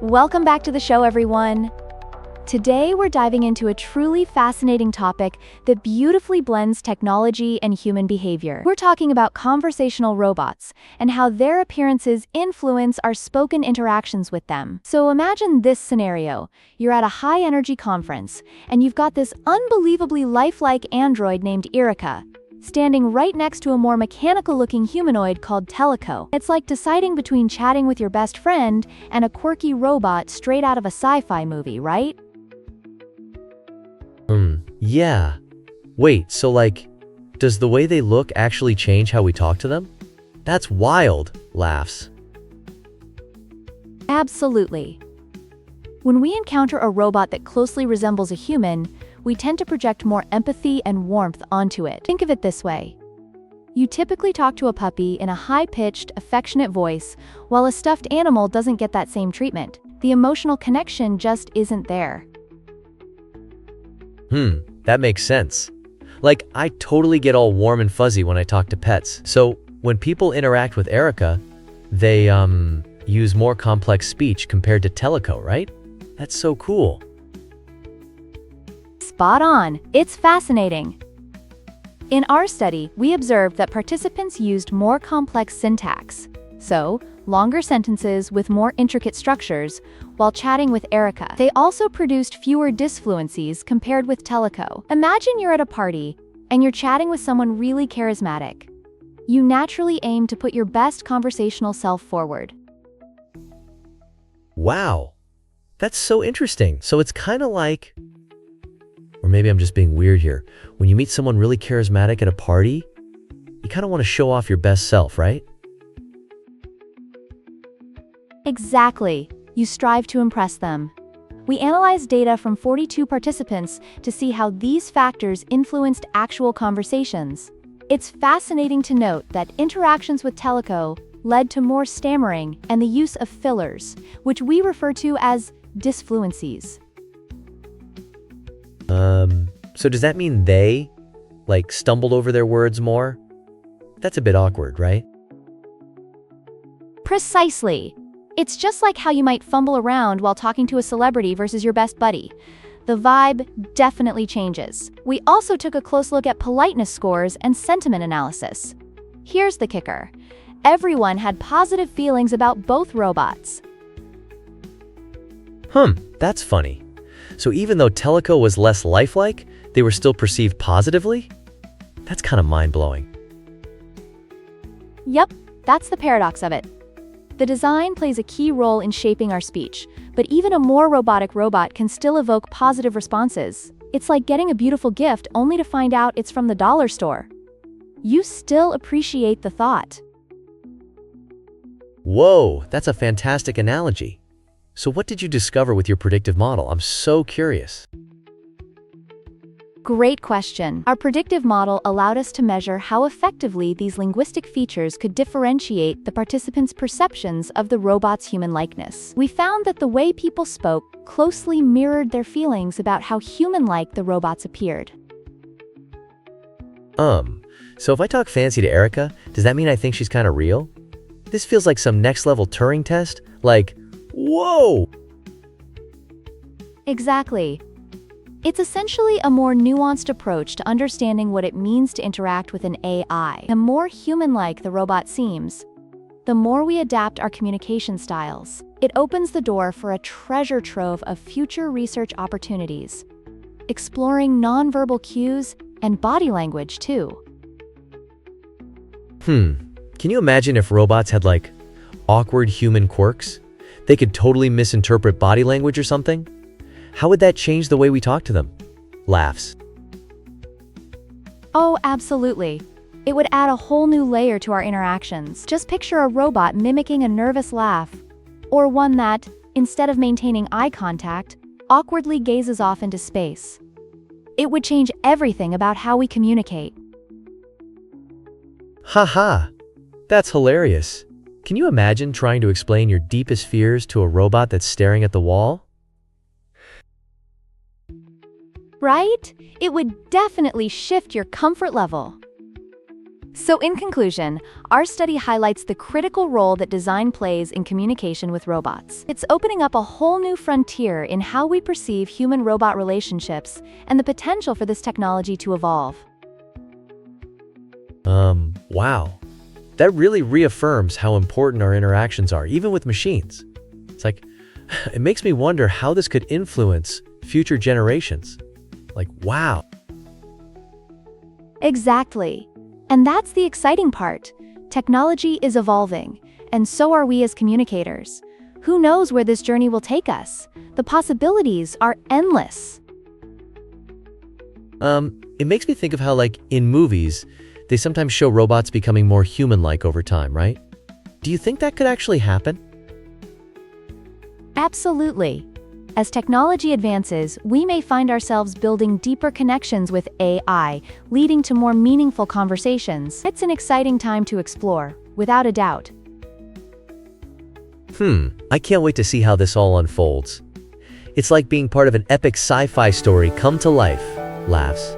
Welcome back to the show, everyone. Today, we're diving into a truly fascinating topic that beautifully blends technology and human behavior. We're talking about conversational robots and how their appearances influence our spoken interactions with them. So imagine this scenario. You're at a high-energy conference, and you've got this unbelievably lifelike android named Erica, standing right next to a more mechanical-looking humanoid called Teleco. It's like deciding between chatting with your best friend and a quirky robot straight out of a sci-fi movie, right? Yeah. Wait, so does the way they look actually change how we talk to them? That's wild, laughs. Absolutely. When we encounter a robot that closely resembles a human, we tend to project more empathy and warmth onto it. Think of it this way. You typically talk to a puppy in a high-pitched, affectionate voice, while a stuffed animal doesn't get that same treatment. The emotional connection just isn't there. That makes sense. I totally get all warm and fuzzy when I talk to pets. So, when people interact with Erica, they, use more complex speech compared to Teleco, right? That's so cool. Spot on. It's fascinating. In our study, we observed that participants used more complex syntax, so longer sentences with more intricate structures, while chatting with Erica. They also produced fewer disfluencies compared with Teleco. Imagine you're at a party, and you're chatting with someone really charismatic. You naturally aim to put your best conversational self forward. Wow. That's so interesting. So it's kind of like, or maybe I'm just being weird here, when you meet someone really charismatic at a party, you kind of want to show off your best self, right? Exactly. You strive to impress them. We analyzed data from 42 participants to see how these factors influenced actual conversations. It's fascinating to note that interactions with Teleco led to more stammering and the use of fillers, which we refer to as disfluencies. So does that mean they, stumbled over their words more? That's a bit awkward, right? Precisely. It's just like how you might fumble around while talking to a celebrity versus your best buddy. The vibe definitely changes. We also took a close look at politeness scores and sentiment analysis. Here's the kicker. Everyone had positive feelings about both robots. That's funny. So even though Teleco was less lifelike, they were still perceived positively? That's kind of mind-blowing. Yep, that's the paradox of it. The design plays a key role in shaping our speech, but even a more robotic robot can still evoke positive responses. It's like getting a beautiful gift only to find out it's from the dollar store. You still appreciate the thought. Whoa, that's a fantastic analogy. So what did you discover with your predictive model? I'm so curious. Great question. Our predictive model allowed us to measure how effectively these linguistic features could differentiate the participants' perceptions of the robot's human likeness. We found that the way people spoke closely mirrored their feelings about how human-like the robots appeared. So if I talk fancy to Erica, does that mean I think she's kind of real? This feels like some next-level Turing test. Whoa! Exactly. It's essentially a more nuanced approach to understanding what it means to interact with an AI. The more human-like the robot seems, the more we adapt our communication styles. It opens the door for a treasure trove of future research opportunities, exploring nonverbal cues and body language too. Can you imagine if robots had awkward human quirks? They could totally misinterpret body language or something? How would that change the way we talk to them? Laughs. Oh, absolutely. It would add a whole new layer to our interactions. Just picture a robot mimicking a nervous laugh, or one that, instead of maintaining eye contact, awkwardly gazes off into space. It would change everything about how we communicate. Haha, that's hilarious. Can you imagine trying to explain your deepest fears to a robot that's staring at the wall? Right? It would definitely shift your comfort level. So in conclusion, our study highlights the critical role that design plays in communication with robots. It's opening up a whole new frontier in how we perceive human-robot relationships and the potential for this technology to evolve. Wow. That really reaffirms how important our interactions are, even with machines. It's like, it makes me wonder how this could influence future generations. Like, wow. Exactly. And that's the exciting part. Technology is evolving, and so are we as communicators. Who knows where this journey will take us? The possibilities are endless. It makes me think of how, like, in movies, they sometimes show robots becoming more human-like over time, right? Do you think that could actually happen? Absolutely. As technology advances, we may find ourselves building deeper connections with AI, leading to more meaningful conversations. It's an exciting time to explore, without a doubt. I can't wait to see how this all unfolds. It's like being part of an epic sci-fi story come to life. Laughs.